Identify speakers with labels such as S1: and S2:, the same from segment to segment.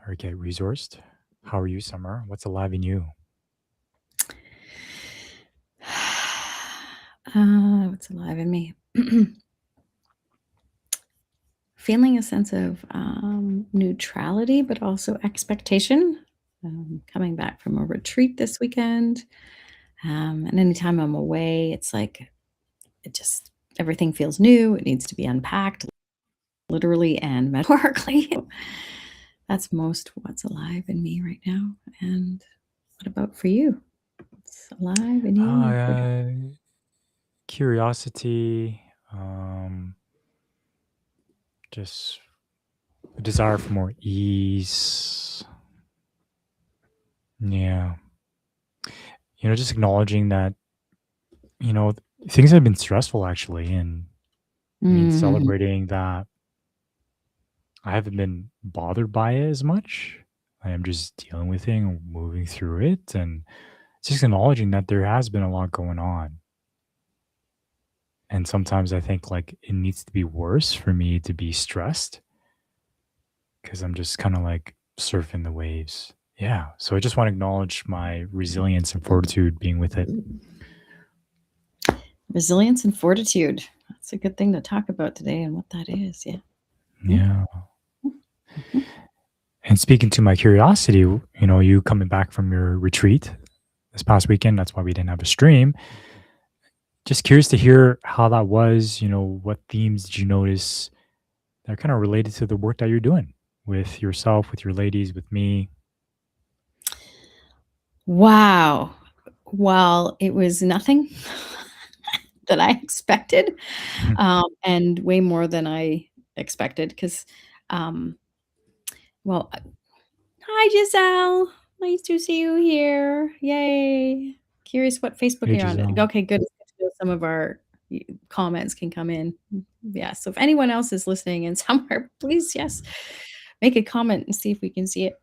S1: or get resourced. How are you, Summer? What's alive in you?
S2: What's alive in me? Feeling a sense of neutrality, but also expectation. Coming back from a retreat this weekend. And anytime I'm away, it's like it just everything feels new. It needs to be unpacked, literally and metaphorically. That's most what's alive in me right now. And what about for you? What's alive in you and for you?
S1: Uh, Curiosity, just a desire for more ease. Yeah. Just acknowledging that, you know, things have been stressful actually. And
S2: Mhm.
S1: celebrating that I haven't been bothered by it as much. I am just dealing with it and moving through it. And just acknowledging that there has been a lot going on. And sometimes I think like it needs to be worse for me to be stressed because I'm just kind of like surfing the waves. Yeah. So I just want to acknowledge my resilience and fortitude being with it.
S2: Resilience and fortitude. That's a good thing to talk about today and what that is. Yeah. Mm,
S1: Yeah.
S2: mhm.
S1: And speaking to my curiosity, you coming back from your retreat this past weekend, that's why we didn't have a stream. Just curious to hear how that was. What themes did you notice that are kind of related to the work that you're doing with yourself, with your ladies, with me?
S2: Wow. Well, it was nothing that I expected, and way more than I expected because, um, well, hi, Giselle. Nice to see you here. Yay. Curious what Facebook
S1: Hey,
S2: you're on.
S1: Giselle.
S2: Okay, good. Some of our comments can come in. Yeah. So if anyone else is listening and somewhere, please, yes, make a comment and see if we can see it.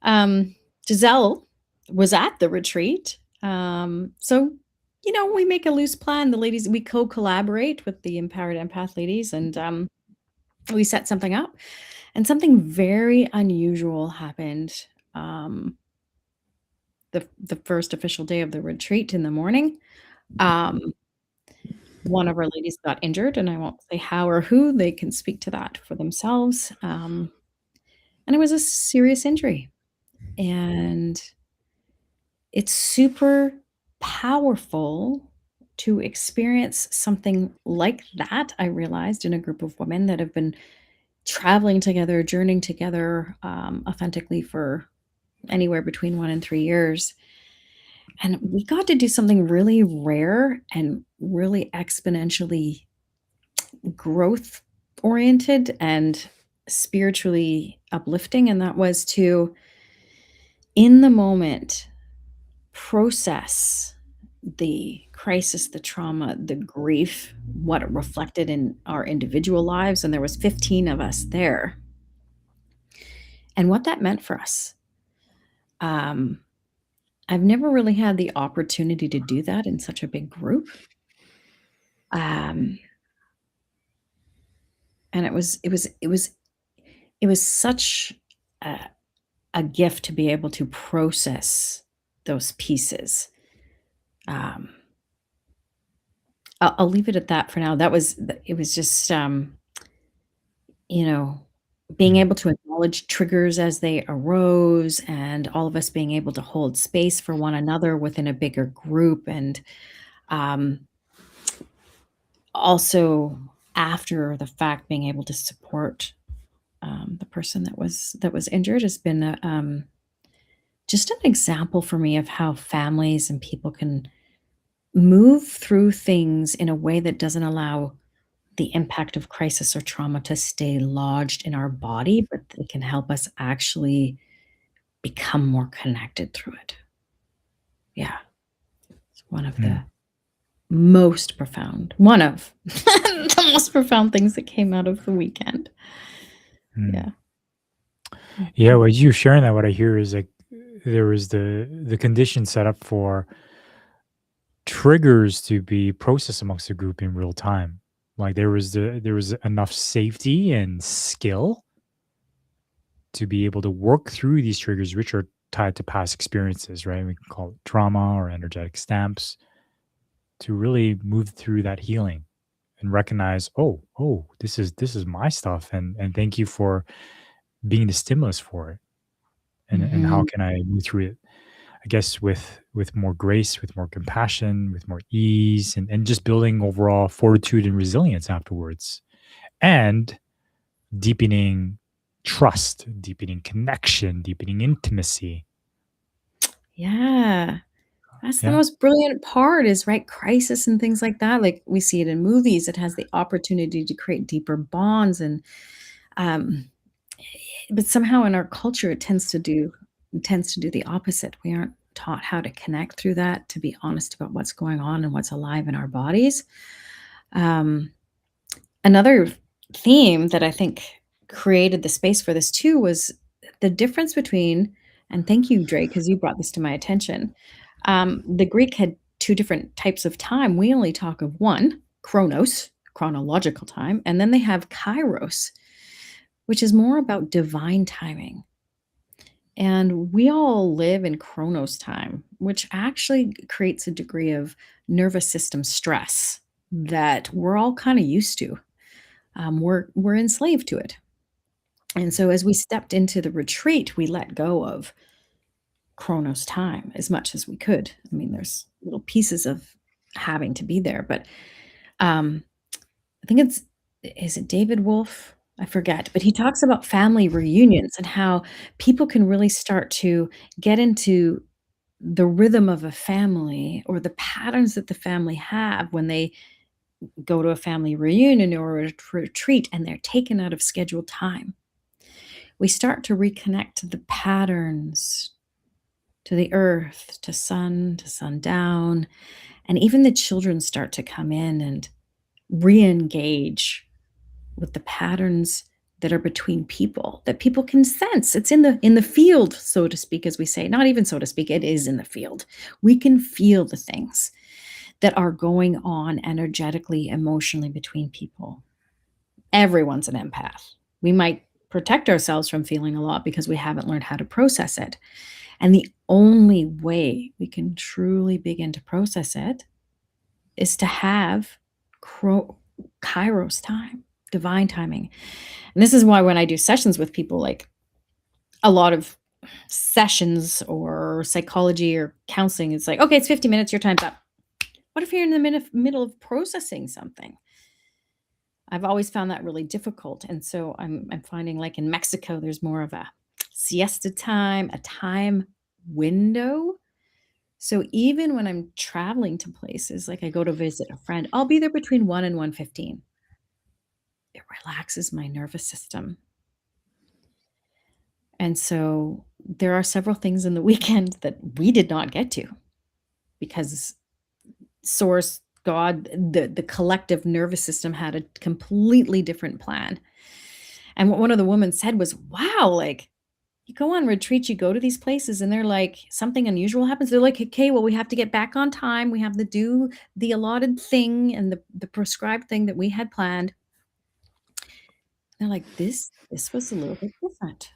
S2: Um, Giselle was at the retreat. So, we make a loose plan. The ladies, we co-collaborate with the Empowered Empath ladies, and we set something up. And something very unusual happened. Um, the first official day of the retreat in the morning. Um, one of our ladies got injured, and I won't say how or who. They can speak to that for themselves. And it was a serious injury, and it's super powerful to experience something like that. I realized in a group of women that have been traveling together, journeying together authentically for anywhere between 1 and 3 years. And we got to do something really rare and really exponentially growth oriented and spiritually uplifting. And that was to, in the moment, process the crisis, the trauma, the grief, what it reflected in our individual lives, and there was 15 of us there, and what that meant for us. Um, I've never really had the opportunity to do that in such a big group. Um, and it was such a, a gift to be able to process those pieces. Um, I'll leave it at that for now. It was just you know, being
S1: Mm,
S2: able to acknowledge triggers as they arose and all of us being able to hold space for one another within a bigger group and um, also after the fact being able to support the person that was injured has been just an example for me of how families and people can move through things in a way that doesn't allow the impact of crisis or trauma to stay lodged in our body, but it can help us actually become more connected through it. Yeah, it's
S1: mm,
S2: one of the most profound things that came out of the weekend.
S1: mm.
S2: Yeah.
S1: Yeah,
S2: Mhm.
S1: well, you sharing that, what I hear is like there was the condition set up for triggers to be processed amongst the group in real time. Like there was enough safety and skill to be able to work through these triggers, which are tied to past experiences, right? We can call it trauma or energetic stamps, to really move through that healing and recognize, oh, this is my stuff, and thank you for being the stimulus for it, and how
S2: Mhm.
S1: can I move through it, I guess, with more grace, with more compassion, with more ease, and just building overall fortitude and resilience afterwards, and deepening trust, deepening connection, deepening intimacy.
S2: Yeah. That's the
S1: Yeah.
S2: most brilliant part is, right, crisis and things like that, like, we see it in movies, it has the opportunity to create deeper bonds and, um, but somehow in our culture, it tends to do the opposite. We aren't taught how to connect through that, to be honest about what's going on and what's alive in our bodies. Um, Another theme that I think created the space for this too was the difference between, and thank you, Drake, because you brought this to my attention. The Greek had two different types of time. We only talk of one, chronos, chronological time, and then they have kairos, which is more about divine timing. And we all live in chronos time, which actually creates a degree of nervous system stress that we're all kind of used to. We're enslaved to it. And so as we stepped into the retreat, we let go of Chronos time as much as we could. I mean, there's little pieces of having to be there, but, um, I think it's is it David Wolf? I forget, but he talks about family reunions and how people can really start to get into the rhythm of a family or the patterns that the family have when they go to a family reunion or a retreat and they're taken out of scheduled time. We start to reconnect to the patterns, to the earth, to sundown, and even the children start to come in and re-engage with the patterns that are between people, that people can sense. It's in the field, so to speak, as we say. Not even so to speak, it is in the field. We can feel the things that are going on energetically, emotionally between people. Everyone's an empath. We might protect ourselves from feeling a lot because we haven't learned how to process it. And the only way we can truly begin to process it is to have Kro Kairos time, divine timing. And this is why when I do sessions with people, like a lot of sessions or psychology or counseling, it's like, "Okay, it's 50 minutes, your time's up." What if you're in the middle of processing something? I've always found that really difficult, and so I'm finding, like, in Mexico, there's more of a siesta time, a time window. So even when I'm traveling to places, like I go to visit a friend, I'll be there between 1 and 1:15. It relaxes my nervous system, and so there are several things in the weekend that we did not get to because source, God, the collective nervous system had a completely different plan. And what one of the women said was, "Wow, like, you go on retreats, you go to these places, and they're like something unusual happens, they're like, "Okay, well, we have to get back on time, we have to do the allotted thing and the prescribed thing that we had planned." They're like, "This was a little bit different."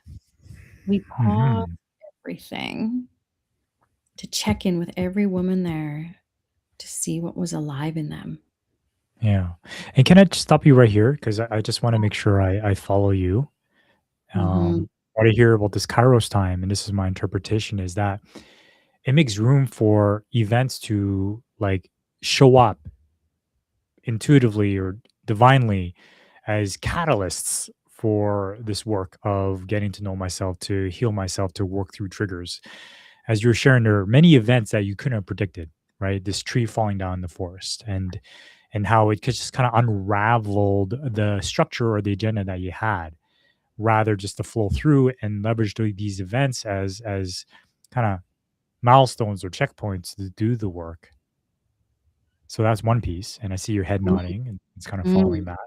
S2: We paused
S1: Mhm.
S2: everything to check in with every woman there to see what was alive in them.
S1: Yeah. And can I just stop you right here? Because I just want to make sure I follow you.
S2: Mhm.
S1: What I hear about this Kairos time, and this is my interpretation, is that it makes room for events to like show up intuitively or divinely as catalysts for this work of getting to know myself, to heal myself, to work through triggers. As you're sharing, there are many events that you couldn't have predicted, right? This tree falling down in the forest, and how it could just kind of unraveled the structure or the agenda that you had, rather just to flow through and leverage these events as kind of milestones or checkpoints to do the work. So that's one piece, and I see your head
S2: Mhm.
S1: nodding, and it's kind of
S2: Mm.
S1: following that.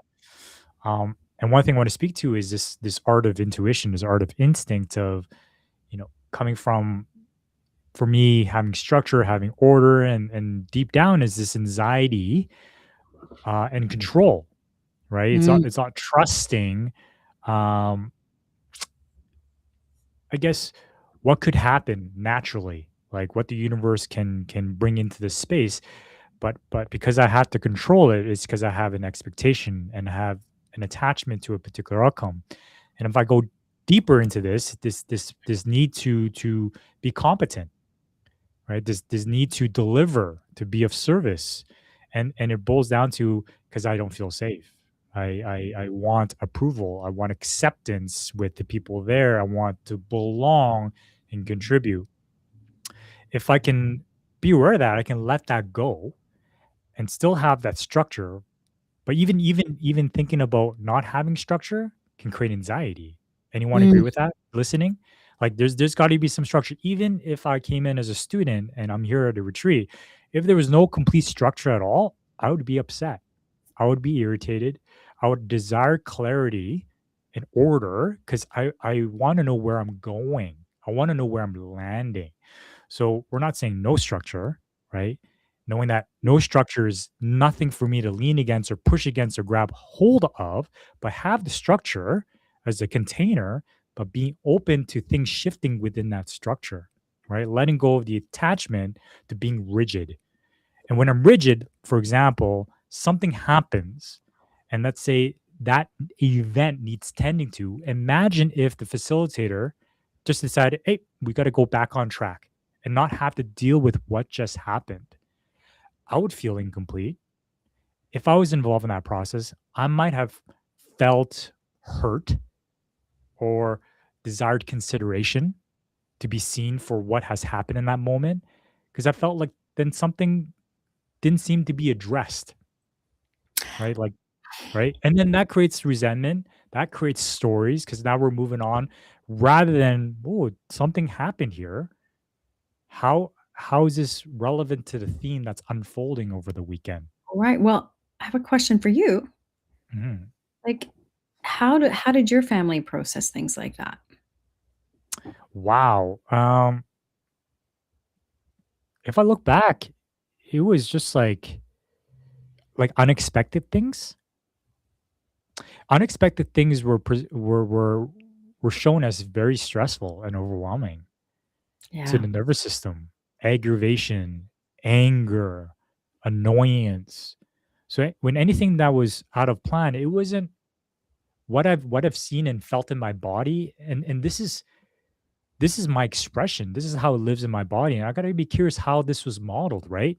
S1: And one thing I want to speak to is this art of intuition, this art of instinct of, coming from, for me, having structure, having order, and deep down is this anxiety and control, right? It's not
S2: Mm.
S1: it's not trusting um, I guess what could happen naturally, like what the universe can bring into this space, but because I have to control it, it's because I have an expectation and have an attachment to a particular outcome. And if I go deeper into this need to be competent, right? This need to deliver, to be of service, and it boils down to because I don't feel safe. I want approval. I want acceptance with the people there. I want to belong and contribute. If I can be aware of that, I can let that go and still have that structure. But even thinking about not having structure can create anxiety. Anyone agree
S2: Mm.
S1: with that? Listening? Like there's gotta be some structure. Even if I came in as a student and I'm here at a retreat, if there was no complete structure at all, I would be upset. I would be irritated. I would desire clarity and order because I wanna know where I'm going. I wanna know where I'm landing. So we're not saying no structure, right? Knowing that no structure is nothing for me to lean against or push against or grab hold of, but have the structure as a container, but being open to things shifting within that structure, right? Letting go of the attachment to being rigid. And when I'm rigid, for example, something happens, and let's say that event needs tending to. Imagine if the facilitator just decided, hey, we got to go back on track and not have to deal with what just happened. I would feel incomplete. If I was involved in that process, I might have felt hurt or desired consideration to be seen for what has happened in that moment because I felt like then something didn't seem to be addressed, right? Like, right? And then that creates resentment, that creates stories because now we're moving on rather than, oh, something happened here. How is this relevant to the theme that's unfolding over the weekend?
S2: All right. Well, I have a question for you.
S1: Mhm.
S2: Like, how did your family process things like that?
S1: Wow. If I look back, it was just like unexpected things. Unexpected things were shown as very stressful and overwhelming to
S2: Yeah.
S1: the nervous system, aggravation, anger, annoyance. So when anything that was out of plan, it wasn't what I've seen and felt in my body, and this is my expression. This is how it lives in my body, and I gotta be curious how this was modeled, right?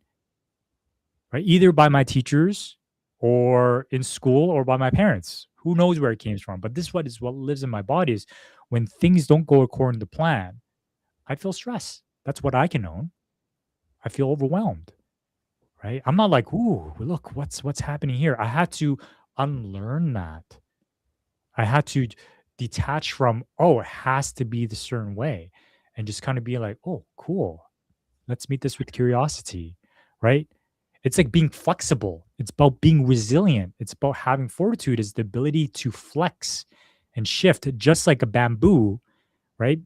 S1: Right, either by my teachers, or in school, or by my parents. Who knows where it came from? But this what lives in my body is when things don't go according to plan, I feel stress. That's what I can own. I feel overwhelmed. Right? I'm not like, "Ooh, look, what's happening here?" I had to unlearn that. I had to detach from, "Oh, it has to be the certain way," and just kinda be like, "Oh, cool. Let's meet this with curiosity." Right? It's like being flexible. It's about being resilient. It's about having fortitude is the ability to flex and shift just like a bamboo, right?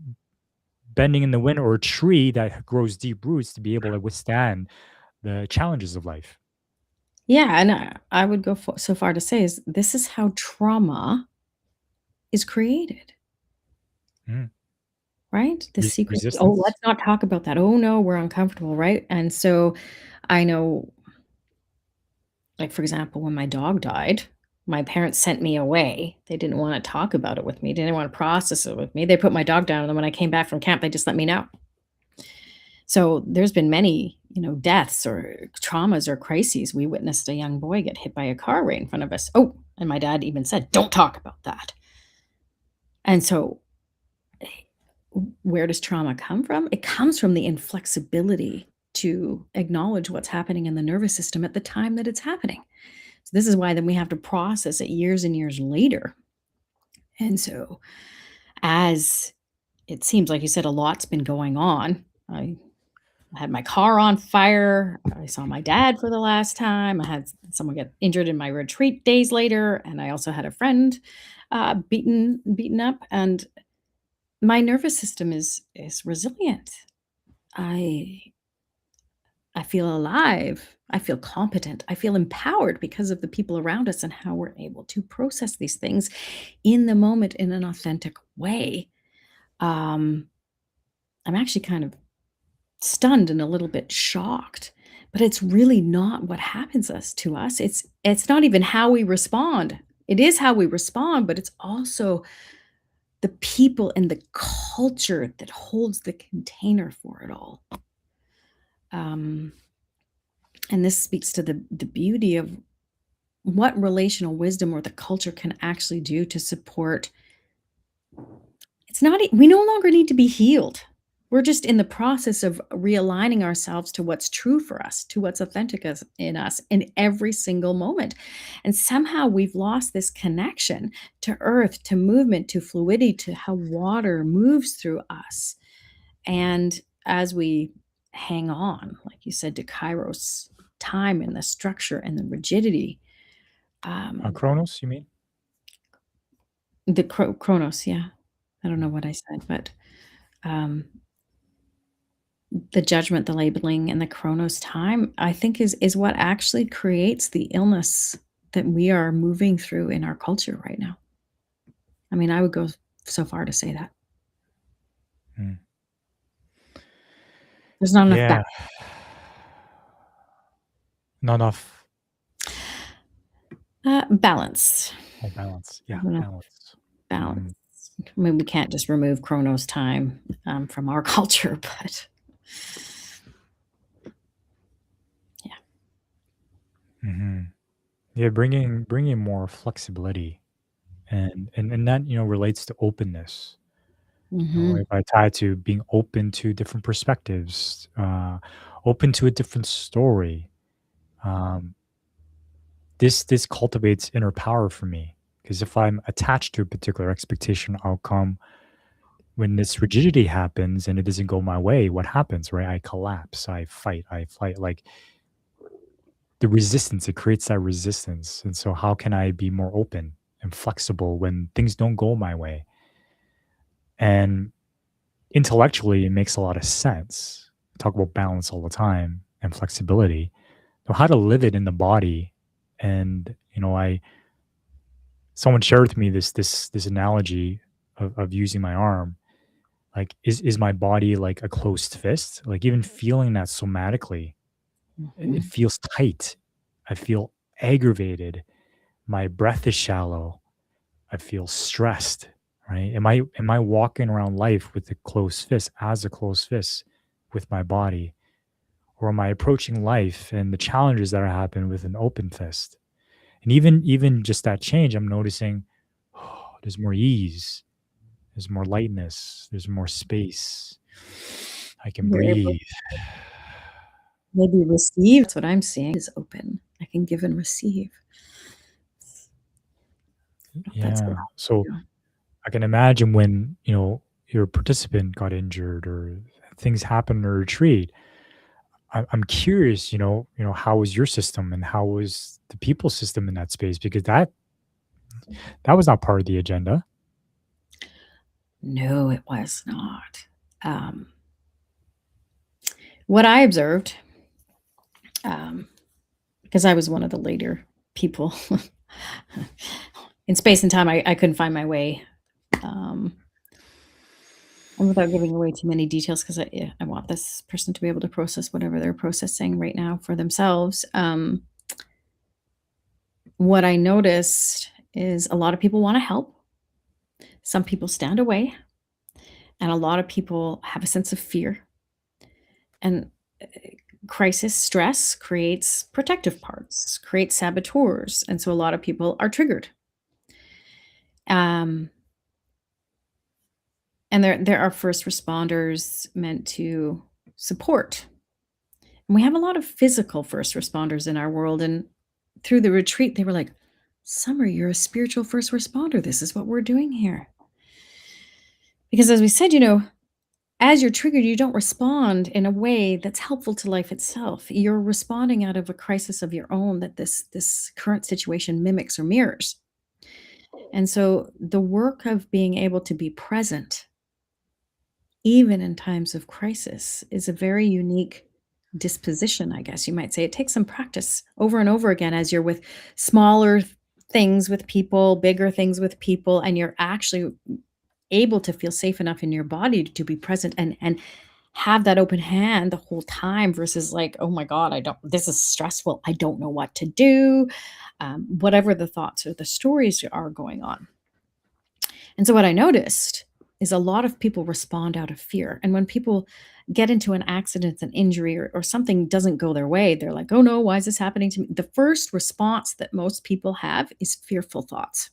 S1: Bending in the wind, or a tree that grows deep roots to be able to withstand the challenges of life.
S2: Yeah, and I would go so far to say is this is how trauma is created,
S1: Mm.
S2: right? The secret, "Oh,
S1: Resistance.
S2: let's not talk about that. Oh, no, we're uncomfortable," right? And so I know, like, for example, when my dog died, my parents sent me away. They didn't wanna talk about it with me, they didn't wanna process it with me. They put my dog down, and then when I came back from camp, they just let me know. So there's been many, deaths or traumas or crises. We witnessed a young boy get hit by a car right in front of us. Oh, and my dad even said, "Don't talk about that." And so, where does trauma come from? It comes from the inflexibility to acknowledge what's happening in the nervous system at the time that it's happening. So this is why then we have to process it years and years later. And so, as it seems like you said, a lot's been going on. I had my car on fire. I saw my dad for the last time. I had someone get injured in my retreat days later, and I also had a friend beaten up. And my nervous system is resilient. I I feel alive. I feel competent. I feel empowered because of the people around us and how we're able to process these things in the moment in an authentic way. Um, I'm actually kind of stunned and a little bit shocked, but it's really not what happens us to us. It's not even how we respond. It is how we respond, but it's also the people and the culture that holds the container for it all. Um, and this speaks to the beauty of what relational wisdom or the culture can actually do to support. It's not, we no longer need to be healed. We're just in the process of realigning ourselves to what's true for us, to what's authentic in us in every single moment. And somehow we've lost this connection to earth, to movement, to fluidity, to how water moves through us. And as we hang on, like you said, to Kairos time and the structure and the rigidity, um,
S1: Chronos, you mean?
S2: the chronos, yeah. I don't know what I said, but um, the judgment, the labeling, and the chronos time, I think is what actually creates the illness that we are moving through in our culture right now. I mean, I would go so far to say that.
S1: Mm.
S2: There's not enough
S1: Yeah, not enough.
S2: balance.
S1: Oh, balance. Yeah,
S2: Not enough
S1: balance.
S2: balance.
S1: Mhm.
S2: I mean, we can't just remove chronos time from our culture, but yeah.
S1: Mhm. Yeah, bringing more flexibility, and that, relates to openness.
S2: Mhm.
S1: If I tie it to being open to different perspectives, open to a different story, um, this cultivates inner power for me. Because if I'm attached to a particular expectation outcome, when this rigidity happens and it doesn't go my way, what happens, right? I collapse, I fight, I flight. Like the resistance, it creates that resistance. And so, how can I be more open and flexible when things don't go my way? And intellectually, it makes a lot of sense. We talk about balance all the time and flexibility. So how to live it in the body. And I someone shared with me this analogy of using my arm. Like, is my body like a closed fist? Like, even feeling that somatically, it
S2: Mhm.
S1: feels tight. I feel aggravated. My breath is shallow. I feel stressed. Right? Am I walking around life with a closed fist, as a closed fist with my body? Or am I approaching life and the challenges that are happening with an open fist? And even just that change, I'm noticing, oh, there's more ease, there's more lightness, there's more space. I can
S2: You're able
S1: breathe.
S2: to maybe receive. That's what I'm seeing is open. I can give and receive. I don't know if that's
S1: Yeah.
S2: allowed
S1: So
S2: you.
S1: I can imagine when, your participant got injured or things happened in a retreat. I'm curious, how was your system and how was the people's system in that space? Because that was not part of the agenda.
S2: No, it was not. Um, what I observed, um, because I was one of the later people in space and time, I couldn't find my way. Um, and without giving away too many details, because yeah, I want this person to be able to process whatever they're processing right now for themselves. What I noticed is a lot of people want to help. Some people stand away, and a lot of people have a sense of fear. And crisis stress creates protective parts, creates saboteurs, and so a lot of people are triggered. Um, and there are first responders meant to support. And we have a lot of physical first responders in our world. And through the retreat, they were like, Summer, you're a spiritual first responder. This is what we're doing here. Because as we said, as you're triggered, you don't respond in a way that's helpful to life itself. You're responding out of a crisis of your own that this current situation mimics or mirrors. And so the work of being able to be present, even in times of crisis, is a very unique disposition, I guess you might say. It takes some practice over and over again as you're with smaller things with people, bigger things with people, and you're actually able to feel safe enough in your body to be present and have that open hand the whole time versus like, "Oh my god, I don't this is stressful. I don't know what to do." Whatever the thoughts or the stories are going on. And so what I noticed is a lot of people respond out of fear. And when people get into an accident, an injury, or something doesn't go their way, they're like, oh no, why is this happening to me? The first response that most people have is fearful thoughts.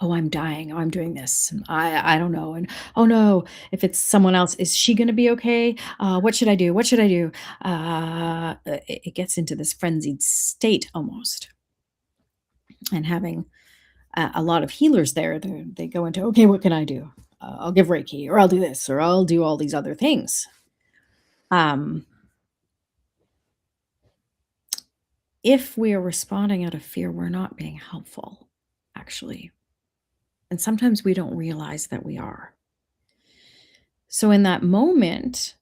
S2: Oh, I'm dying. Oh, I'm doing this. And I don't know. And oh no, if it's someone else, is she going to be okay? What should I do? What should I do? It gets into this frenzied state almost. And having a lot of healers there, they go into, okay, what can I do? I'll give Reiki, or I'll do this, or I'll do all these other things. Um, if we are responding out of fear, we're not being helpful, actually. And sometimes we don't realize that we are. So, in that moment,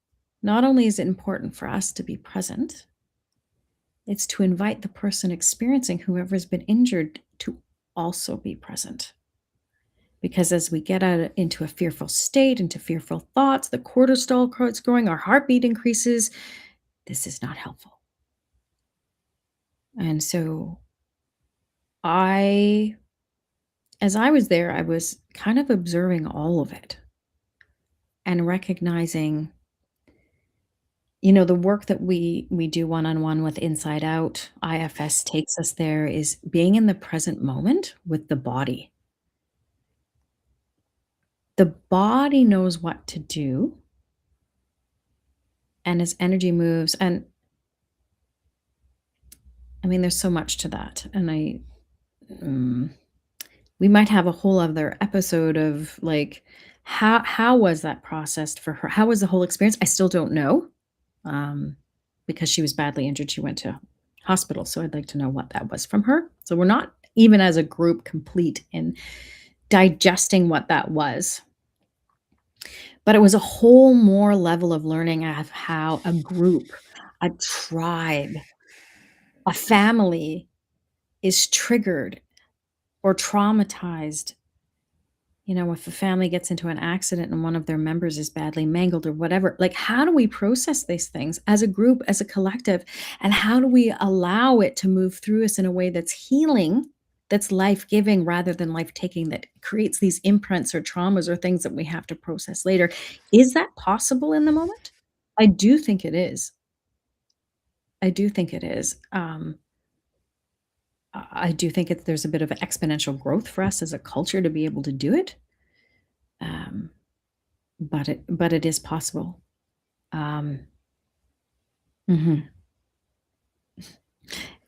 S2: not only is it important for us to be present, it's to invite the person experiencing whoever's been injured to also be present. Because as we get out into a fearful state, into fearful thoughts, the cortisol starts growing, our heartbeat increases. This is not helpful. And so I as I was there, I was kind of observing all of it and recognizing, the work that we do one-on-one with Inside Out, IFS takes us there, is being in the present moment with the body. The body knows what to do, and as energy moves, and I mean, there's so much to that, and mm, we might have a whole other episode of, like, how was that processed for her? How was the whole experience? I still don't know, um, because she was badly injured, she went to hospital, so I'd like to know what that was from her. So we're not, even as a group, complete in digesting what that was, but it was a whole more level of learning of how a group, a tribe, a family is triggered or traumatized. If a family gets into an accident and one of their members is badly mangled or whatever, like, how do we process these things as a group, as a collective? And how do we allow it to move through us in a way that's healing, that's life giving rather than life taking, that creates these imprints or traumas or things that we have to process later? Is that possible in the moment? I do think it is. I do think it is. I do think there's a bit of exponential growth for us as a culture to be able to do it. Um, but it is possible. Um, mhm.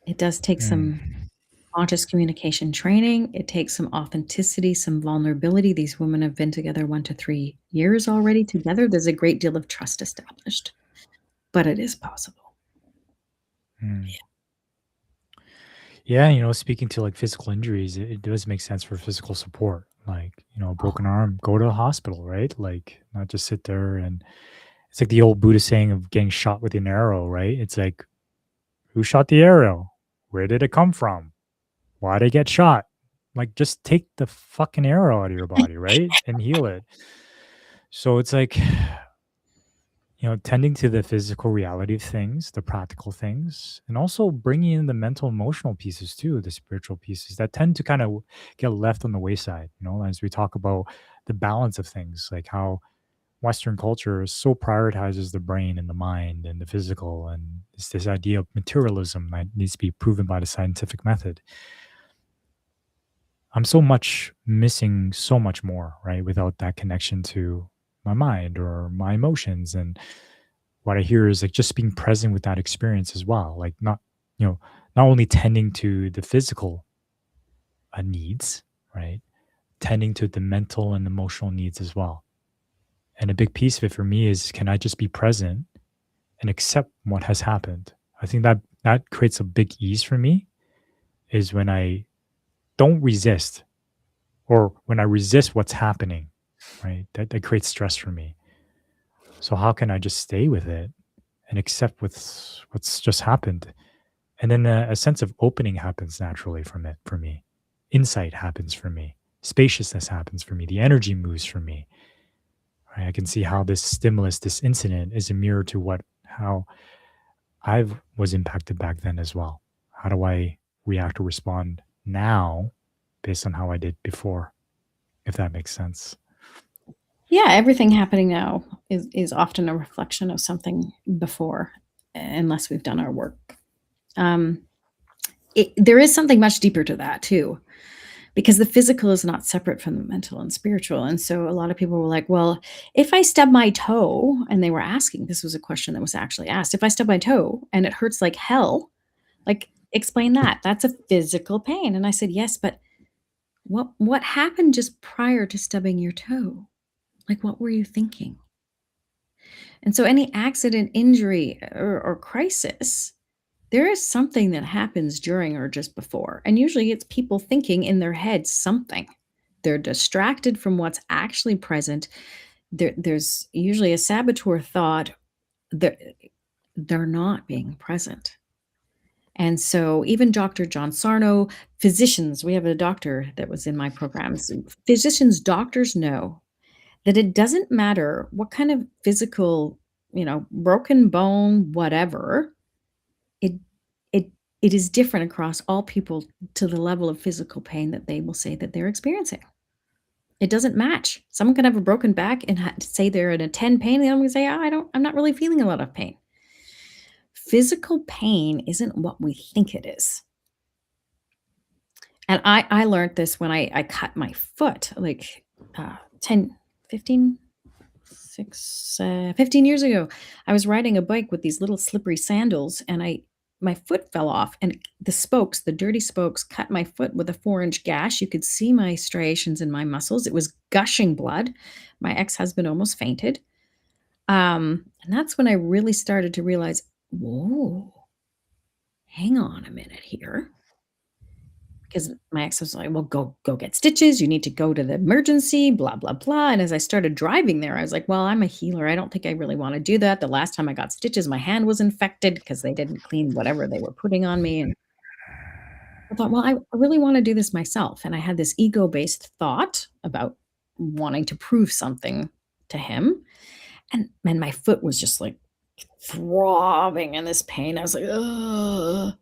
S2: It does take some
S1: Mm.
S2: conscious communication training. It takes some authenticity, some vulnerability. These women have been together 1 to 3 years already together. There's a great deal of trust established, but it is possible.
S1: Mm. Yeah, speaking to like physical injuries, it does make sense for physical support. Like, a
S2: Oh,
S1: broken arm, go to the hospital, right? Like, not just sit there and it's like the old Buddhist saying of getting shot with an arrow, right? It's like, who shot the arrow? Where did it come from? Why'd I get shot? Like, just take the fucking arrow out of your body, right? And heal it. So it's like, tending to the physical reality of things, the practical things, and also bringing in the mental, emotional pieces too, the spiritual pieces that tend to kind of get left on the wayside, as we talk about the balance of things, like how Western culture so prioritizes the brain and the mind and the physical. And it's this idea of materialism that needs to be proven by the scientific method. I'm so much missing so much more, right? Without that connection to my mind or my emotions. And what I hear is like just being present with that experience as well. Like you know, not only tending to the physical needs, right? Tending to the mental and emotional needs as well. And a big piece of it for me is, can I just be present and accept what has happened? I think that creates a big ease for me, is when I don't resist, or when I resist what's happening, right? That creates stress for me. So how can I just stay with it and accept what's just happened? And then a sense of opening happens naturally from it for me. Insight happens for me. spaciousness happens for me, the energy moves for me. Right? I can see how this stimulus, this incident, is a mirror to what how I was impacted back then as well. How do I react or respond now based on how I did before, if that makes sense?
S2: Yeah, everything happening now is often a reflection of something before, unless we've done our work. Um, there is something much deeper to that too, because the physical is not separate from the mental and spiritual. And so a lot of people were like, well, if I stub my toe, and they were asking, this was a question that was actually asked, if I stub my toe and it hurts like hell, like, explain that. That's a physical pain. And I said, yes, but what happened just prior to stubbing your toe? Like, what were you thinking? And so any accident, injury, or crisis, there is something that happens during or just before. And usually it's people thinking in their head something. They're distracted from what's actually present. There's usually a saboteur thought that they're not being present. And so even Dr. John Sarno, physicians, we have a doctor that was in my programs. Physicians, doctors know that it doesn't matter what kind of physical, broken bone, whatever, it it it is different across all people to the level of physical pain that they will say that they're experiencing. It doesn't match. Someone can have a broken back and say they're in a 10 pain, and the other one can say, I'm not really feeling a lot of pain. Physical pain isn't what we think it is. And I learned this when I cut my foot, like, 10, 15, 15 years ago. I was riding a bike with these little slippery sandals, and I my foot fell off, and the dirty spokes cut my foot with a 4-inch gash. You could see my striations in my muscles. It was gushing blood. My ex-husband almost fainted. And that's when I really started to realize, whoa, hang on a minute here. Because my ex was like, "Well, go get stitches. You need to go to the emergency, blah, blah, blah." And as I started driving there, I was like, "Well, I'm a healer. I don't think I really wanna do that. The last time I got stitches, my hand was infected because they didn't clean whatever they were putting on me." And I thought, "Well, I really wanna do this myself." And I had this ego-based thought about wanting to prove something to him, and my foot was just, like, throbbing in this pain. I was like, "Ugh."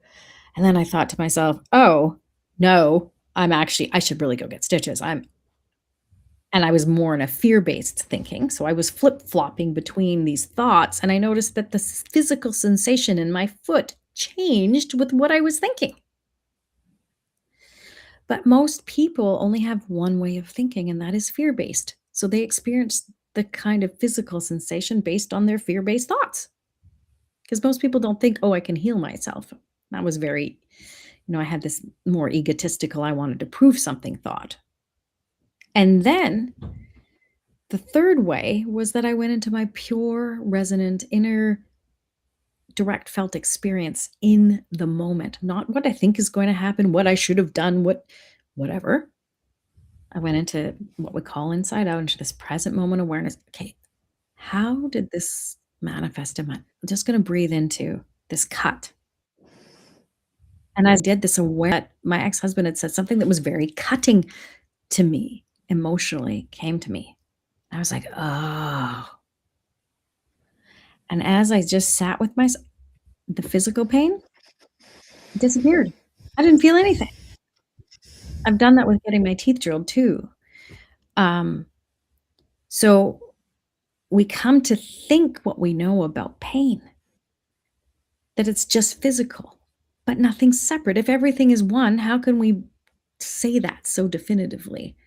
S2: And then I thought to myself, "Oh, no, I should really go get stitches." And I was more in a fear-based thinking, so I was flip-flopping between these thoughts, and I noticed that the physical sensation in my foot changed with what I was thinking. But most people only have one way of thinking, and that is fear-based. So they experience the kind of physical sensation based on their fear-based thoughts. Because most people don't think, "Oh, I can heal myself." That was very, I had this more egotistical, I wanted to prove something thought. And then the third way was that I went into my pure, resonant, inner, direct felt experience in the moment, not what I think is going to happen, what I should have done, whatever. I went into what we call inside out, into this present moment awareness. Okay, how did this manifest in my I'm just gonna breathe into this cut. And I did this aware that my ex-husband had said something that was very cutting to me emotionally, came to me. I was like, "Oh." And as I just sat with myself, the physical pain disappeared. I didn't feel anything. I've done that with getting my teeth drilled too. Um, so we come to think what we know about pain, that it's just physical, but nothing's separate. If everything is one, how can we say that so definitively?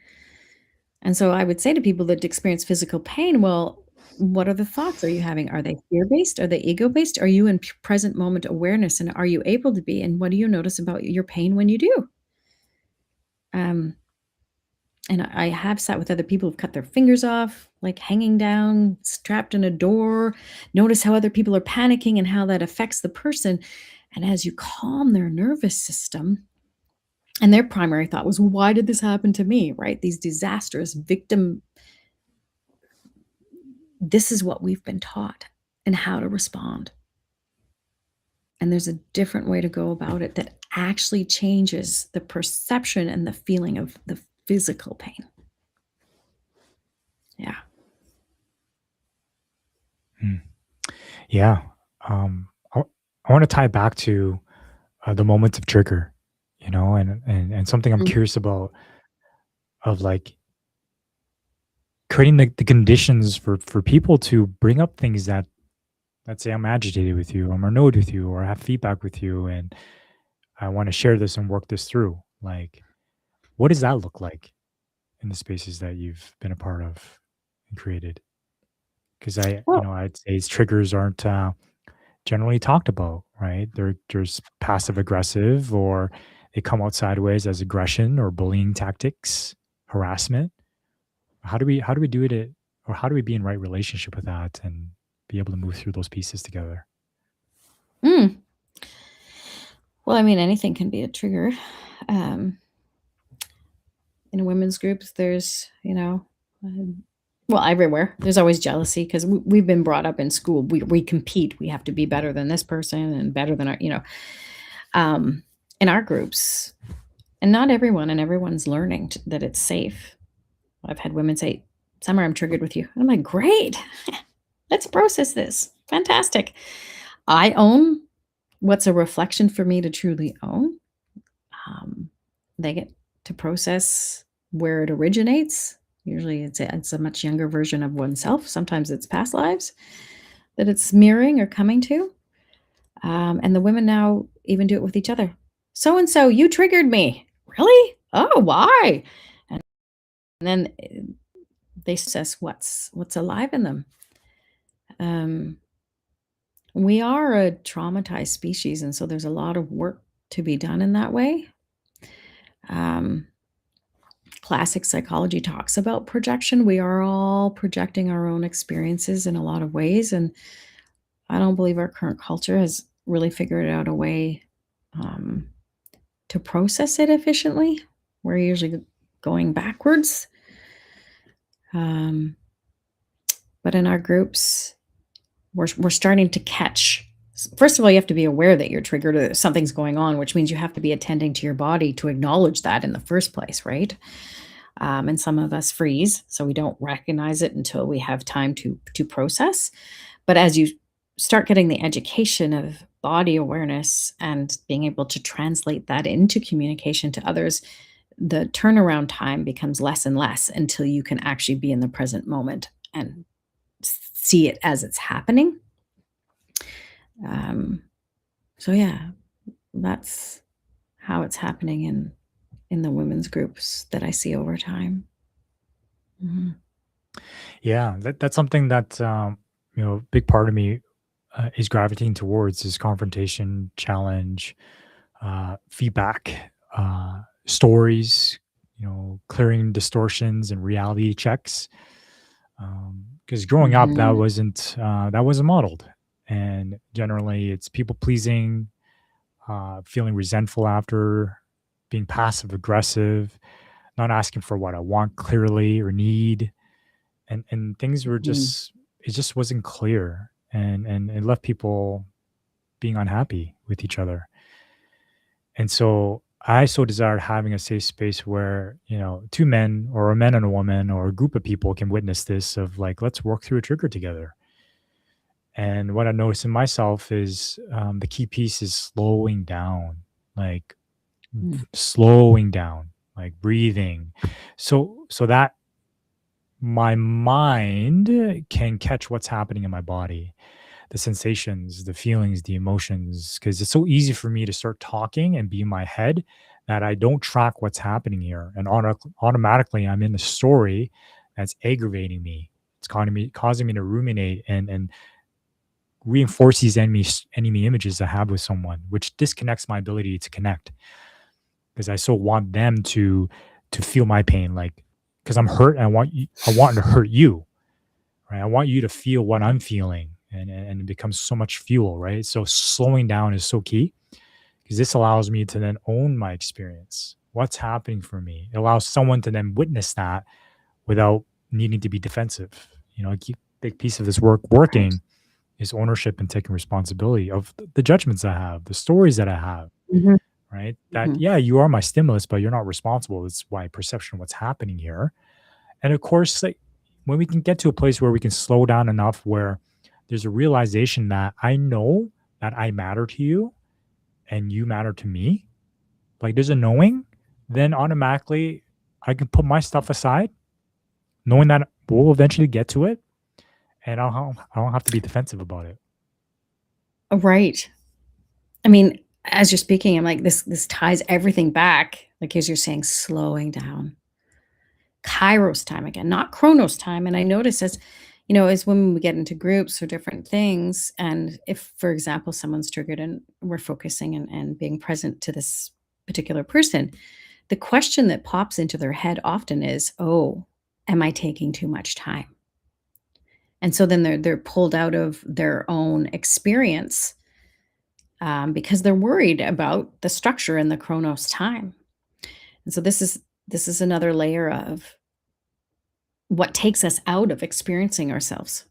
S2: And so I would say to people that experience physical pain, well, what are the thoughts are you having? Are they fear-based? Are they ego-based? Are you in present moment awareness, and are you able to be? And what do you notice about your pain when you do? Um, and I have sat with other people who've cut their fingers off, like hanging down, strapped in a door. Notice how other people are panicking and how that affects the person. And as you calm their nervous system, and their primary thought was, why did this happen to me? Right? These disastrous victim, this is what we've been taught and how to respond. And there's a different way to go about it that actually changes the perception and the feeling of physical pain. Yeah.
S1: Mm. Yeah. I want to tie back to the moments of trigger, and something I'm
S2: Mm,
S1: curious about of like creating the conditions for people to bring up things that, let's say I'm agitated with you, I'm annoyed with you, or I have feedback with you, and I want to share this and work this through. Like, what does that look like in the spaces that you've been a part of and created? Because
S2: well,
S1: I'd say triggers aren't generally talked about, right? There's passive aggressive, or they come out sideways as aggression or bullying tactics, harassment. How do we do it, or how do we be in right relationship with that and be able to move through those pieces together?
S2: mm, well, I mean, anything can be a trigger. Um, in women's groups, there's, well, everywhere. There's always jealousy because we've been brought up in school. We compete. We have to be better than this person and better than um, in our groups. And not everyone, and everyone's learning that it's safe. I've had women say, "Summer, I'm triggered with you." And I'm like, "Great, let's process this. Fantastic." I own what's a reflection for me to truly own. Um, they get to process where it originates. Usually it's a much younger version of oneself. Sometimes it's past lives that it's mirroring or coming to. And the women now even do it with each other. So and so, you triggered me. Really? Oh, why? And then they assess what's alive in them. Um, we are a traumatized species, and so there's a lot of work to be done in that way. Um, Classic psychology talks about projection. We are all projecting our own experiences in a lot of ways, and I don't believe our current culture has really figured out a way um, to process it efficiently. We're usually going backwards. Um, but in our groups, we're starting to catch. First of all, you have to be aware that you're triggered or that something's going on, which means you have to be attending to your body to acknowledge that in the first place, right? And some of us freeze, so we don't recognize it until we have time to process. But as you start getting the education of body awareness and being able to translate that into communication to others, the turnaround time becomes less and less until you can actually be in the present moment and see it as it's happening. Um, so yeah, that's how it's happening in the women's groups that I see over time. Mhm.
S1: Yeah, that's something that big part of me is gravitating towards is confrontation, challenge, feedback, stories, clearing distortions and reality checks. Because growing up, that
S2: Mhm.
S1: wasn't modeled, and generally, it's people pleasing, feeling resentful after, being passive aggressive, not asking for what I want clearly or need, and things were
S2: Mhm.
S1: just it just wasn't clear, and it left people being unhappy with each other. And so I so desired having a safe space where, two men or a man and a woman or a group of people can witness this of like, let's work through a trigger together. And what I noticed in myself is the key piece is slowing down, like
S2: Mm.
S1: slowing down, like breathing. So that my mind can catch what's happening in my body, the sensations, the feelings, the emotions, because it's so easy for me to start talking and be in my head that I don't track what's happening here. And automatically, I'm in the story that's aggravating me. It's causing me to ruminate and reinforce these enemy images I have with someone, which disconnects my ability to connect because I so want them to feel my pain, like because I'm hurt and I want to hurt you, right? I want you to feel what I'm feeling, and it becomes so much fuel, right? So slowing down is so key because this allows me to then own my experience. What's happening for me? It allows someone to then witness that without needing to be defensive. A big piece of this work
S2: Right.
S1: working is ownership and taking responsibility of the judgments I have, the stories that I have,
S2: Mhm.
S1: right? That,
S2: Mhm.
S1: yeah, you are my stimulus, but you're not responsible. It's my perception of what's happening here. And of course, like when we can get to a place where we can slow down enough where there's a realization that I know that I matter to you and you matter to me, like there's a knowing, then automatically I can put my stuff aside, knowing that we'll eventually get to it, and I don't have to be defensive about it.
S2: Right. I mean, as you're speaking, I'm like, this ties everything back, like, as you're saying, slowing down. Kairos time again, not Chronos time, and I notice as as when we get into groups or different things, and if, for example, someone's triggered and we're focusing and being present to this particular person, the question that pops into their head often is, "Oh, am I taking too much time?" And so then they're pulled out of their own experience, because they're worried about the structure and the Chronos time. And so this is another layer of what takes us out of experiencing ourselves,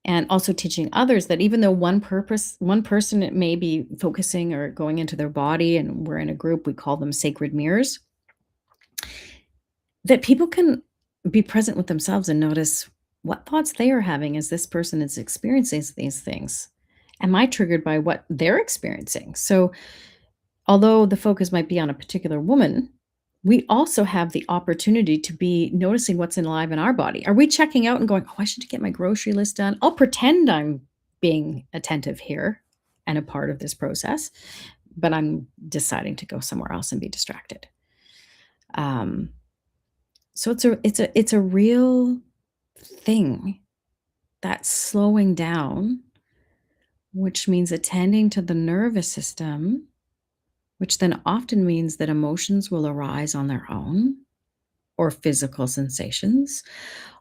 S2: and also teaching others that even though one person it may be focusing or going into their body, and we're in a group, we call them sacred mirrors, that people can be present with themselves and notice what thoughts they are having as this person is experiencing these things. Am I triggered by what they're experiencing? So although the focus might be on a particular woman, we also have the opportunity to be noticing what's alive in our body. Are we checking out and going, "Oh, I should get my grocery list done. I'll pretend I'm being attentive here and a part of this process, but I'm deciding to go somewhere else and be distracted." Um, so it's a real thing, that slowing down, which means attending to the nervous system, which then often means that emotions will arise on their own, or physical sensations,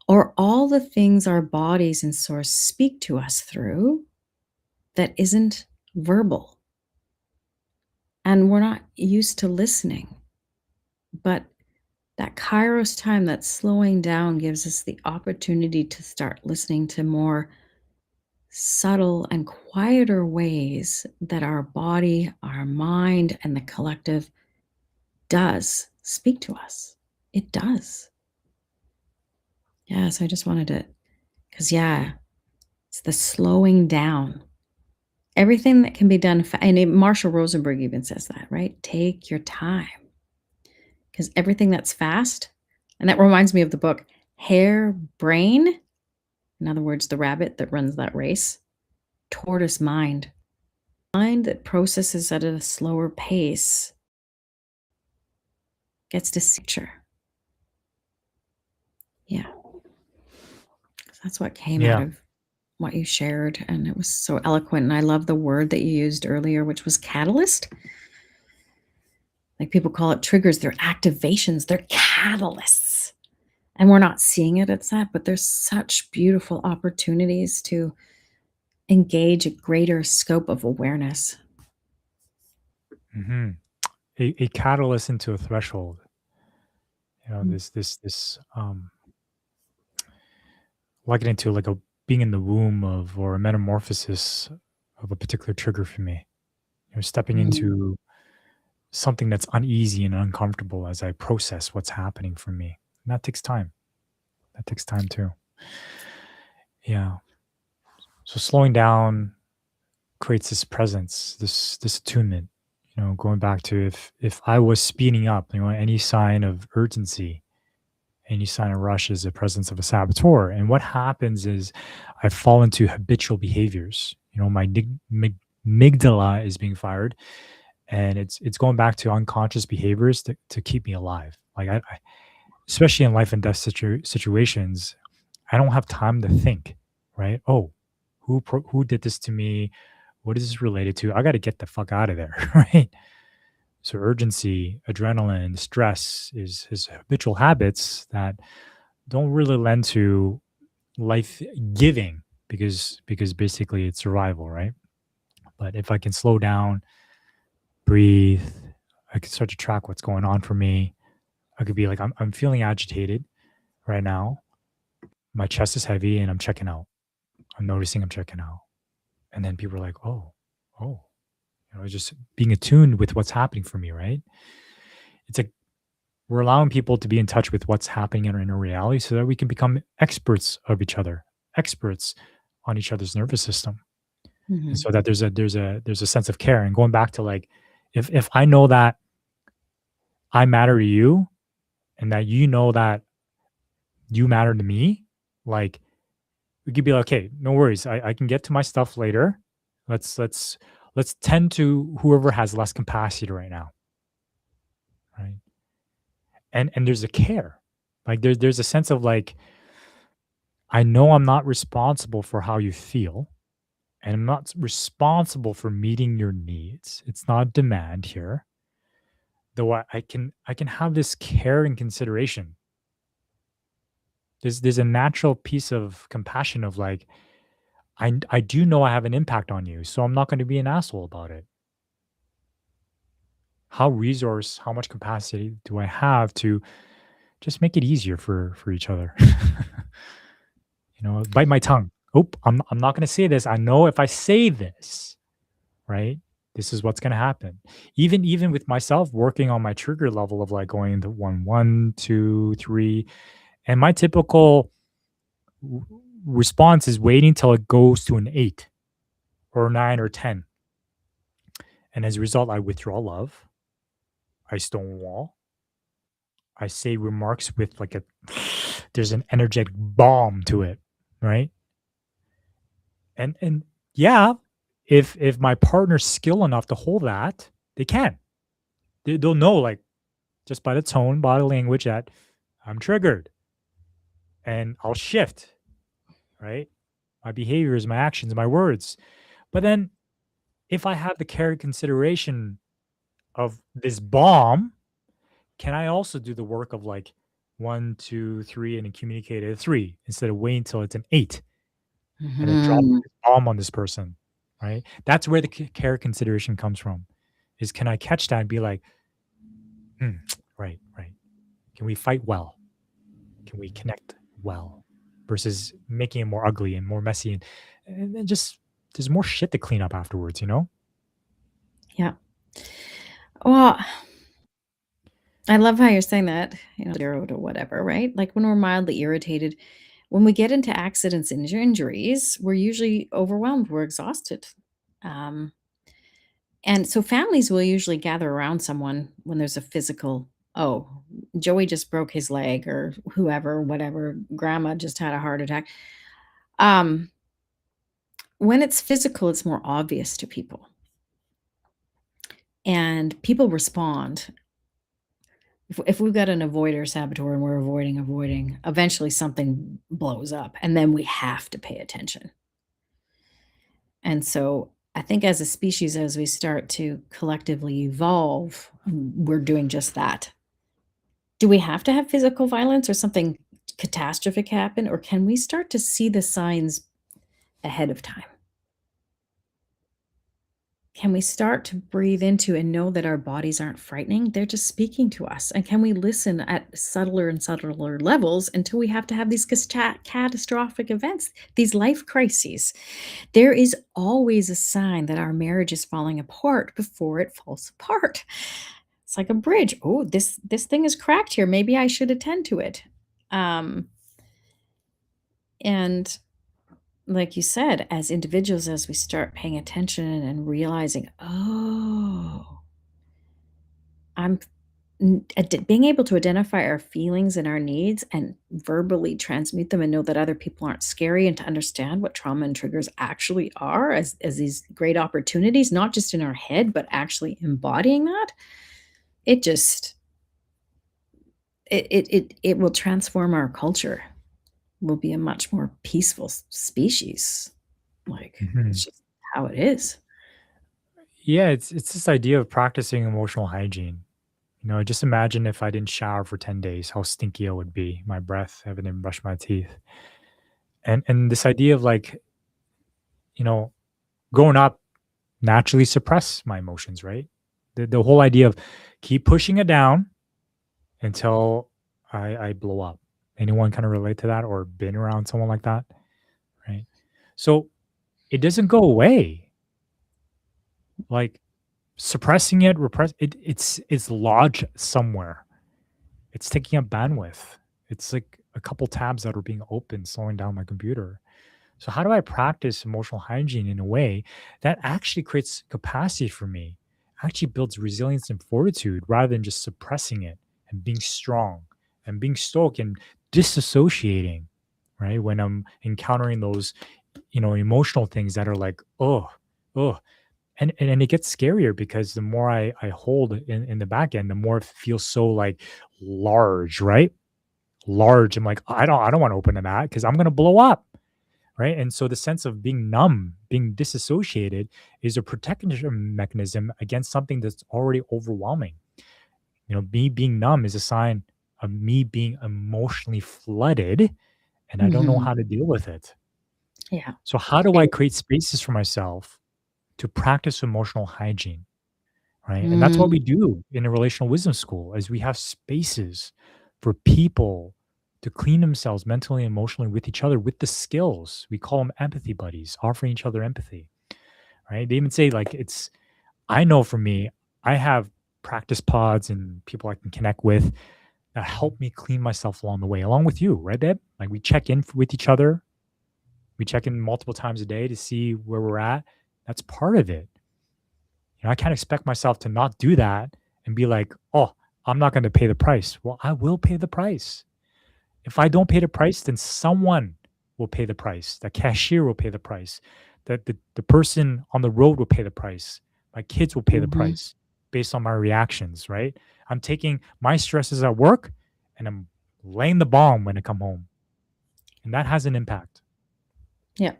S2: or all the things our bodies and source speak to us through that isn't verbal. And we're not used to listening. But that Kairos time, that slowing down, gives us the opportunity to start listening to more subtle and quieter ways that our body, our mind, and the collective does speak to us. It does. Yeah, so I just wanted to, because, yeah, it's the slowing down. Everything that can be done, Marshall Rosenberg even says that, right? Take your time, because everything that's fast, and that reminds me of the book Hare Brain, in other words, the rabbit that runs that race, tortoise mind. Mind that processes at a slower pace gets to picture. Yeah, so that's what came out
S1: Yeah.
S2: of what you shared, and it was so eloquent, and I love the word that you used earlier, which was catalyst. Like, people call it triggers, they're activations, they're catalysts, and we're not seeing it as that, but there's such beautiful opportunities to engage a greater scope of awareness.
S1: Hmm. A catalyst into a threshold.
S2: Mm,
S1: Liken it to like a being in the womb of or a metamorphosis of a particular trigger for me. Stepping
S2: mm,
S1: into something that's uneasy and uncomfortable as I process what's happening for me. And that takes time. That takes time too. Yeah. So slowing down creates this presence, this attunement. Going back to if I was speeding up, any sign of urgency, any sign of rush is the presence of a saboteur. And what happens is I fall into habitual behaviors. My amygdala is being fired, and it's going back to unconscious behaviors to keep me alive. Like especially in life and death situations, I don't have time to think. Right? Oh, who did this to me? What is this related to? I got to get the fuck out of there. Right? So urgency, adrenaline, stress is habitual habits that don't really lend to life giving because basically it's survival, right? But if I can slow down, breathe, I can start to track what's going on for me. I could be like, I'm feeling agitated right now. My chest is heavy and I'm checking out. I'm noticing I'm checking out. And then people are like, oh, just being attuned with what's happening for me, right? It's like we're allowing people to be in touch with what's happening in our inner reality so that we can become experts of each other, experts on each other's nervous system. And
S2: Mhm.
S1: so that there's a sense of care. And going back to like, if I know that I matter to you and that you know that you matter to me, like we could be like, okay, no worries. I can get to my stuff later. Let's let's let's tend to whoever has less capacity right now. Right. And there's a care. Like there's a sense of like, I know I'm not responsible for how you feel, and I'm not responsible for meeting your needs. It's not a demand here. Though I can have this care and consideration. There's a natural piece of compassion of like, I do know I have an impact on you, so I'm not going to be an asshole about it. How much capacity do I have to just make it easier for each other? Bite my tongue. Oh, I'm not going to say this. I know if I say this, right, this is what's going to happen. Even with myself working on my trigger level of like going to 1, 2, 3, and my typical w- response is waiting till it goes to an 8 or 9 or 10. And as a result, I withdraw love. I stonewall. I say remarks with like there's an energetic bomb to it, right? And yeah, if my partner's skill enough to hold that, they can. They'll know like just by the tone, body language that I'm triggered, and I'll shift, right? My behaviors, my actions, my words. But then if I have the care and consideration of this bomb, can I also do the work of like 1, 2, 3, and then communicate at a 3 instead of waiting until it's an 8 and then drop
S2: Mhm.
S1: this bomb on this person, right? That's where the care consideration comes from. Is can I catch that and be like, "Hmm, right, right. Can we fight well? Can we connect well?" Versus making it more ugly and more messy, and then just there's more shit to clean up afterwards, you know?
S2: Yeah. Well, I love how you're saying that, 0 to whatever, right? Like, when we're mildly irritated, when we get into accidents and injuries, we're usually overwhelmed, we're exhausted. Um, and so families will usually gather around someone when there's a physical, "Oh, Joey just broke his leg," or whoever, whatever, "Grandma just had a heart attack." Um, when it's physical, it's more obvious to people, and people respond. If we've got an avoider saboteur and we're avoiding, eventually something blows up, and then we have to pay attention. And so I think as a species, as we start to collectively evolve, we're doing just that. Do we have to have physical violence or something catastrophic happen, or can we start to see the signs ahead of time? Can we start to breathe into and know that our bodies aren't frightening? They're just speaking to us. And can we listen at subtler and subtler levels until we have to have these catastrophic events, these life crises? There is always a sign that our marriage is falling apart before it falls apart. It's like a bridge. Oh, this thing is cracked here. Maybe I should attend to it. Um, and like you said, as individuals, as we start paying attention and realizing, oh, I'm being able to identify our feelings and our needs and verbally transmute them and know that other people aren't scary and to understand what trauma and triggers actually are as these great opportunities, not just in our head, but actually embodying that. It just it will transform our culture. We'll be a much more peaceful species. Like it's
S1: Mhm.
S2: just how it is.
S1: Yeah, it's this idea of practicing emotional hygiene. Just imagine if I didn't shower for 10 days, how stinky I would be. My breath, I haven't even brushed my teeth. And this idea of like, you know, growing up naturally suppress my emotions, right? The whole idea of keep pushing it down until I blow up. Anyone kind of relate to that or been around someone like that? Right. So it doesn't go away. Like suppressing it, it's lodged somewhere. It's taking up bandwidth. It's like a couple tabs that are being opened, slowing down my computer. So how do I practice emotional hygiene in a way that actually creates capacity for me, actually builds resilience and fortitude rather than just suppressing it and being strong and being stoic and disassociating, right? When I'm encountering those, emotional things that are like, oh, and it gets scarier because the more I hold in the back end, the more it feels so like large, right? Large. I'm like, I don't want to open to that because I'm gonna blow up, right? And so the sense of being numb, being disassociated is a protection mechanism against something that's already overwhelming. Me being numb is a sign of me being emotionally flooded and I don't know
S2: Mhm.
S1: how to deal with it.
S2: Yeah.
S1: So how do I
S2: And
S1: create spaces for myself to practice emotional hygiene? Right. And that's what
S2: mm,
S1: we do in a relational wisdom school is we have spaces for people to clean themselves mentally and emotionally with each other with the skills. We call them empathy buddies, offering each other empathy. Right. They even say like I know for me, I have practice pods and people I can connect with that help me clean myself along the way, along with you, right, babe? Like we check in with each other. We check in multiple times a day to see where we're at. That's part of it. I can't expect myself to not do that and be like, "Oh, I'm not gonna pay the price." Well, I will pay the price. If I don't pay the price, then someone will pay the price. The cashier will pay the price. The person on the road will pay the price. My kids will pay the
S2: mhm.
S1: price based on my reactions, right? I'm taking my stresses at work and I'm laying the bomb when I come home, and that has an impact.
S2: Yeah.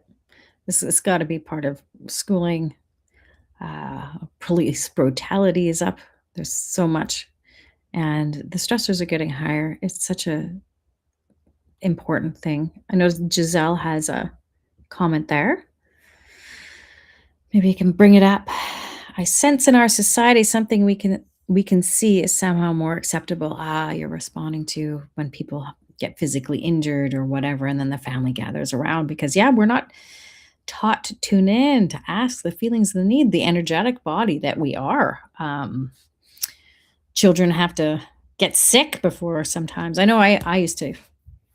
S2: This gotta be part of schooling. Police brutality is up. There's so much, and the stressors are getting higher. It's such a important thing. I know Giselle has a comment there. Maybe you can bring it up. I sense in our society something we can see is somehow more acceptable. You're responding to when people get physically injured or whatever, and then the family gathers around because yeah, we're not taught to tune in, to ask the feelings, the need, the energetic body that we are. Children have to get sick before sometimes. I know I used to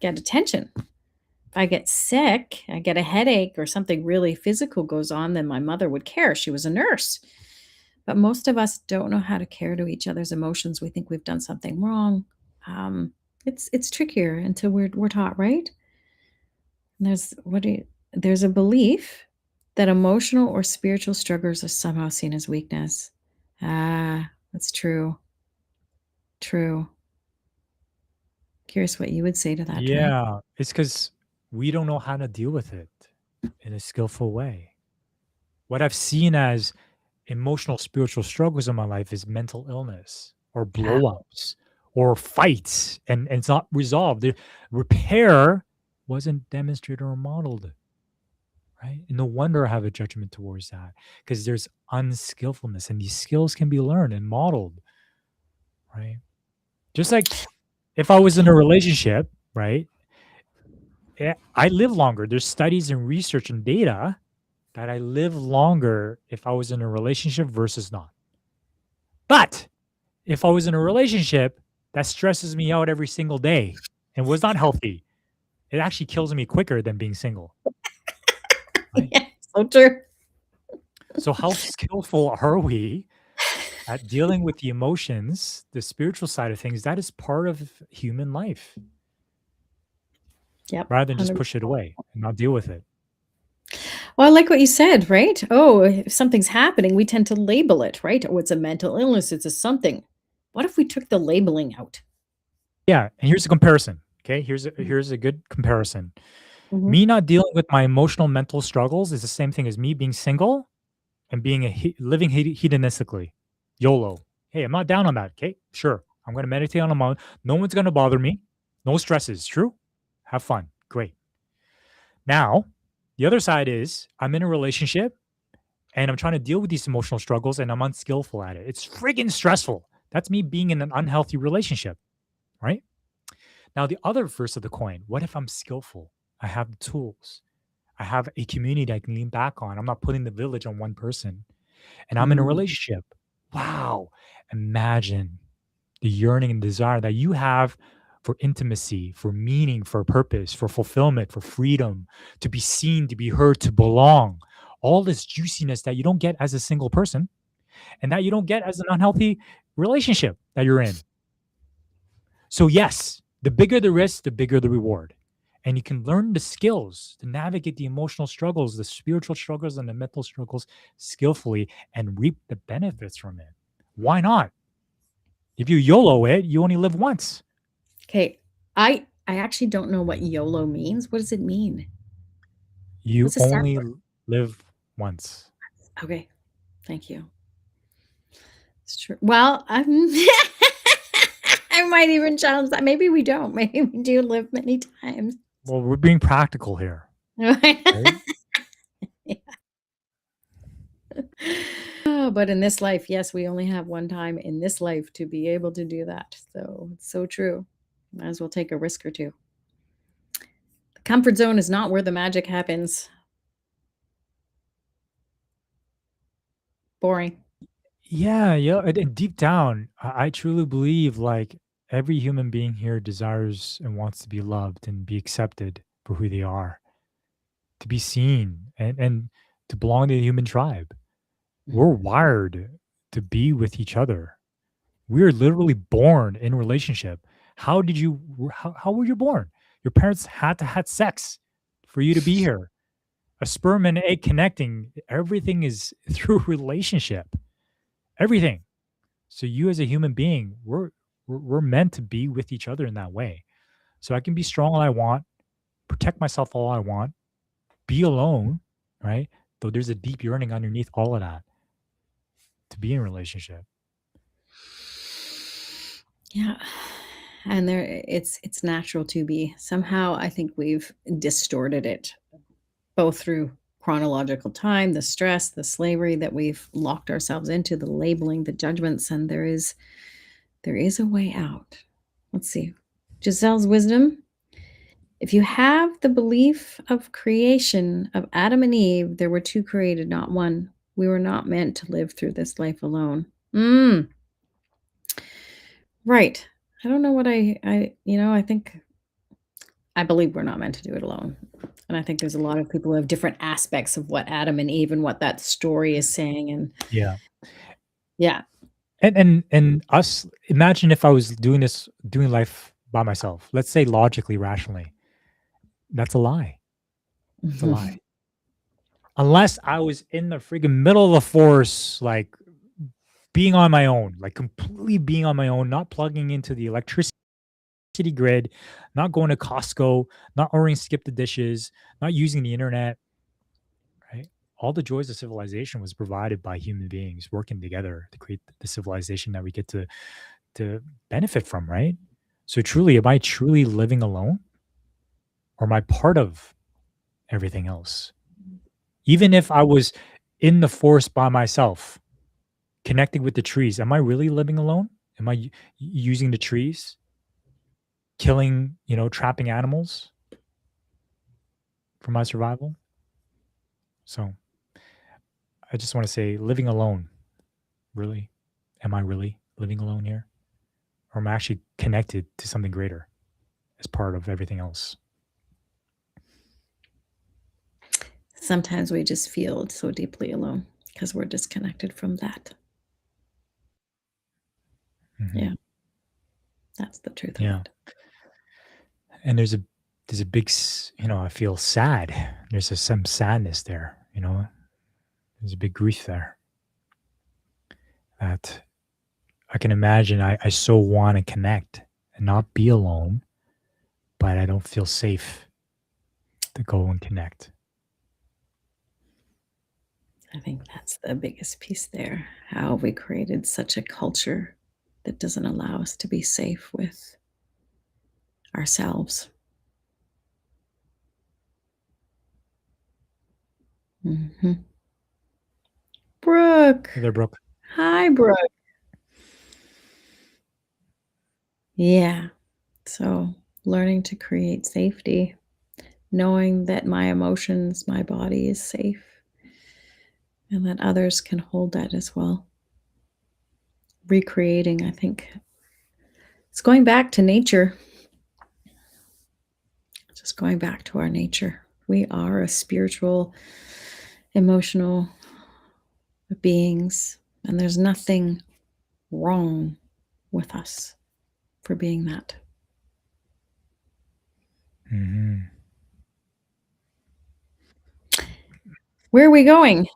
S2: get attention. If I get sick, I get a headache or something really physical goes on, then my mother would care. She was a nurse. But most of us don't know how to care to each other's emotions. We think we've done something wrong. Um, it's trickier until we're taught, right? And there's a belief that emotional or spiritual struggles are somehow seen as weakness. That's true. True. Curious what you would say to that, Trey.
S1: Yeah, it's because we don't know how to deal with it in a skillful way. What I've seen as emotional, spiritual struggles in my life is mental illness or
S2: Ah,
S1: blowups or fights, and it's not resolved. The repair wasn't demonstrated or modeled, right? And no wonder I have a judgment towards that because there's unskillfulness, and these skills can be learned and modeled, right? Just like if I was in a relationship, right? I live longer. There's studies and research and data that I live longer if I was in a relationship versus not. But if I was in a relationship that stresses me out every single day and was not healthy, it actually kills me quicker than being single, right?
S2: yeah, so true.
S1: So how skillful are we at dealing with the emotions, the spiritual side of things? That is part of human life,
S2: Yep,
S1: rather than just
S2: 100.
S1: push it away and not deal with it.
S2: Well, I like what you said, right? Oh, if something's happening, we tend to label it, right? Oh, it's a mental illness, it's a something. What if we took the labeling out?
S1: Yeah, and here's a comparison. Okay, here's a good comparison.
S2: Mhm.
S1: Me not dealing with my emotional mental struggles is the same thing as me being single and being living hedonistically, YOLO. Hey, I'm not down on that. Okay, sure, I'm gonna meditate on a month. No one's gonna bother me. No stresses. True. Have fun. Great. Now, the other side is I'm in a relationship and I'm trying to deal with these emotional struggles and I'm unskillful at it. It's friggin' stressful. That's me being in an unhealthy relationship, right? Now, the other verse of the coin, what if I'm skillful? I have the tools. I have a community I can lean back on. I'm not putting the village on one person. And I'm in a
S2: Mm,
S1: relationship. Wow. Imagine the yearning and desire that you have for intimacy, for meaning, for purpose, for fulfillment, for freedom, to be seen, to be heard, to belong. All this juiciness that you don't get as a single person and that you don't get as an unhealthy relationship that you're in. So, yes, the bigger the risk, the bigger the reward. And you can learn the skills to navigate the emotional struggles, the spiritual struggles, and the mental struggles skillfully and reap the benefits from it. Why not? If you YOLO it, you only live once.
S2: Okay, I actually don't know what YOLO means. What does it mean?
S1: You
S2: What's the sound
S1: only
S2: for?
S1: live once.
S2: Okay, thank you. It's true. Well, I might even challenge that. Maybe we don't. Maybe we do live many times.
S1: Well, we're being practical here, right?
S2: Oh, but in this life, yes, we only have one time in this life to be able to do that. So it's so true. Might as well take a risk or two. The comfort zone is not where the magic happens. Boring.
S1: Yeah, yeah. And deep down, I truly believe like every human being here desires and wants to be loved and be accepted for who they are, to be seen and to belong to the human tribe. We're
S2: Mhm.
S1: wired to be with each other. We're literally born in relationship. How were you born? Your parents had to had sex for you to be here. A sperm and egg connecting, everything is through relationship. Everything. So you as a human being, we're meant to be with each other in that way. So I can be strong all I want, protect myself all I want, be alone, right? Though there's a deep yearning underneath all of that to be in a relationship.
S2: Yeah. And it's natural to be. Somehow I think we've distorted it both through chronological time, the stress, the slavery that we've locked ourselves into, the labeling, the judgments, and there is a way out. Let's see. Giselle's wisdom. If you have the belief of creation of Adam and Eve, there were two created, not one. We were not meant to live through this life alone. Right. I don't know what I think I believe we're not meant to do it alone. And I think there's a lot of people who have different aspects of what Adam and Eve and what that story is saying. And
S1: Yeah.
S2: yeah.
S1: And us imagine if I was doing life by myself. Let's say logically, rationally. That's a lie. It's a lie. Unless I was in the freaking middle of the forest, like being on my own, like completely being on my own, not plugging into the electricity grid, not going to Costco, not ordering skip the dishes, not using the internet, right? All the joys of civilization was provided by human beings working together to create the civilization that we get to benefit from, right? So truly, am I truly living alone or am I part of everything else? Even if I was in the forest by myself, connecting with the trees, am I really living alone? Am I using the trees, killing, trapping animals for my survival? So I just want to say, living alone, really? Am I really living alone here? Or am I actually connected to something greater as part of everything else?
S2: Sometimes we just feel so deeply alone because we're disconnected from that.
S1: Mhm.
S2: Yeah. That's the truth of
S1: Yeah.
S2: it.
S1: And there's a big, I feel sad. Some sadness there, there's a big grief there that I can imagine. I so want to connect and not be alone, but I don't feel safe to go and connect.
S2: I think that's the biggest piece there. How we created such a culture that doesn't allow us to be safe with ourselves. Mhm. Brooke.
S1: Hey there, Brooke.
S2: Hi, Brooke. Yeah. So, learning to create safety, knowing that my emotions, my body is safe, and that others can hold that as well. recreating, I think it's going back to nature. Just going back to our nature. We are a spiritual, emotional beings, and there's nothing wrong with us for being that.
S1: Mhm.
S2: Where are we going?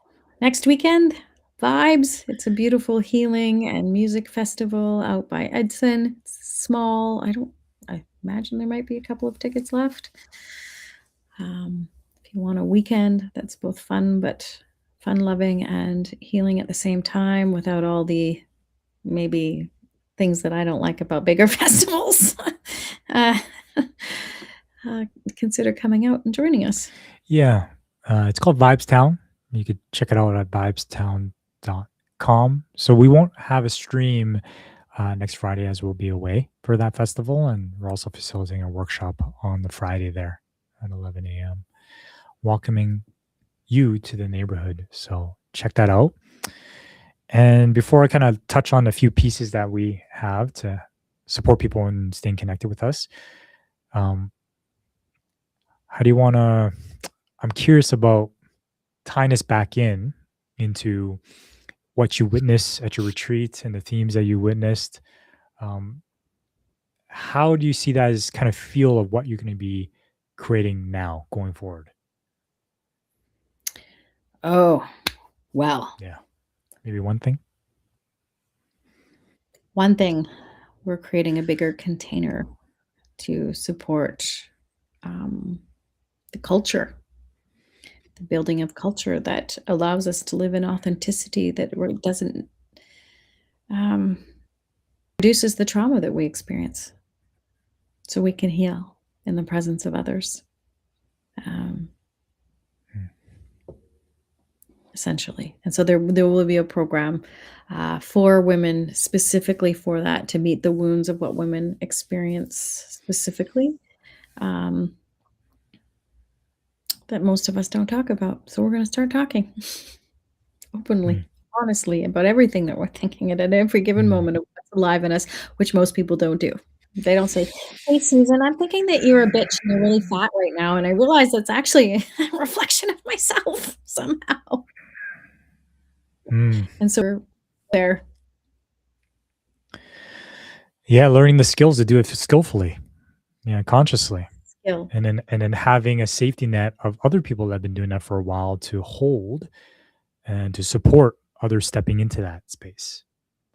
S2: Next weekend? Vibes. It's a beautiful healing and music festival out by Edson. It's small. I imagine there might be a couple of tickets left. If you want a weekend that's both fun, but fun loving and healing at the same time without all the maybe things that I don't like about bigger festivals, uh, consider coming out and joining us.
S1: Yeah, it's called Vibestown. You could check it out at vibestown.com. So we won't have a stream next Friday as we'll be away for that festival, and we're also facilitating a workshop on the Friday there at 11 a.m. welcoming you to the neighborhood. So check that out. And before I kind of touch on a few pieces that we have to support people in staying connected with us, um, how do you want to? I'm curious about tying us back into what you witnessed at your retreat and the themes that you witnessed. Um, how do you see that as kind of feel of what you're going to be creating now going forward?
S2: Oh, well,
S1: Yeah, maybe one thing.
S2: one thing, we're creating a bigger container to support the culture, the building of culture that allows us to live in authenticity doesn't um, reduces the trauma that we experience so we can heal in the presence of others. Um,
S1: Mm.
S2: Essentially. And so there will be a program for women specifically for that to meet the wounds of what women experience specifically that most of us don't talk about. So we're going to start talking
S1: Mm.
S2: openly, honestly about everything that we're thinking at every given
S1: Mm.
S2: moment of what's alive in us, which most people don't do. They don't say, "Hey, Susan, I'm thinking that you're a bitch and you're really fat right now. And I realize that's actually a reflection of myself somehow."
S1: Mm.
S2: And so we're there.
S1: Yeah, learning the skills to do it skillfully, yeah, consciously,
S2: Skill.
S1: and then having a safety net of other people that have been doing that for a while to hold and to support others stepping into that space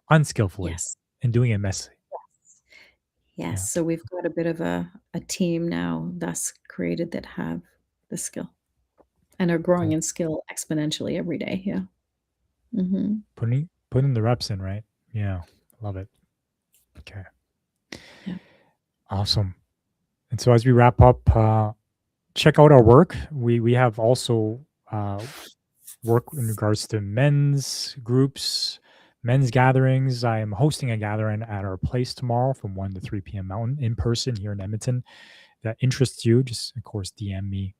S1: unskillfully
S2: Yes.
S1: and doing it messy.
S2: Yes.
S1: Yeah.
S2: So we've got a bit of a team now thus created that have the skill and are growing
S1: Cool.
S2: in skill exponentially every day. Yeah. Mhm.
S1: Putting the reps in, right? Yeah. Love it. Okay.
S2: Yeah.
S1: Awesome. And so as we wrap up, check out our work. We have also work in regards to men's groups, men's gatherings. I am hosting a gathering at our place tomorrow from 1 to 3 p.m. Mountain in person here in Edmonton. That interests you, just of course DM me.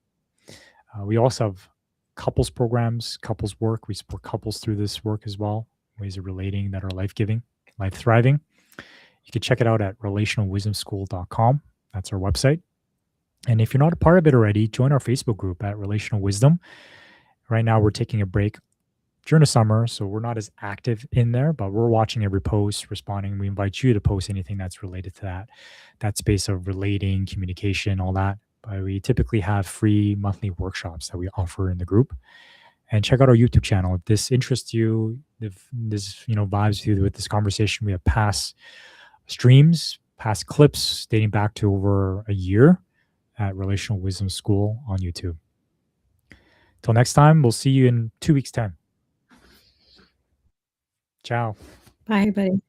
S1: We also have couples programs, couples work. We support couples through this work as well, ways of relating that are life giving, life thriving. You can check it out at relationalwisdomschool.com. That's our website. And if you're not a part of it already, join our Facebook group at Relational Wisdom. Right now, we're taking a break during the summer, so we're not as active in there, but we're watching every post, responding. We invite you to post anything that's related to that space of relating, communication, all that. But we typically have free monthly workshops that we offer in the group. And check out our YouTube channel if this interests you. If this vibes you with this conversation, we have past streams, past clips dating back to over a year at Relational Wisdom School on YouTube. Till next time, we'll see you in 2 weeks' time. Ciao.
S2: Bye, everybody.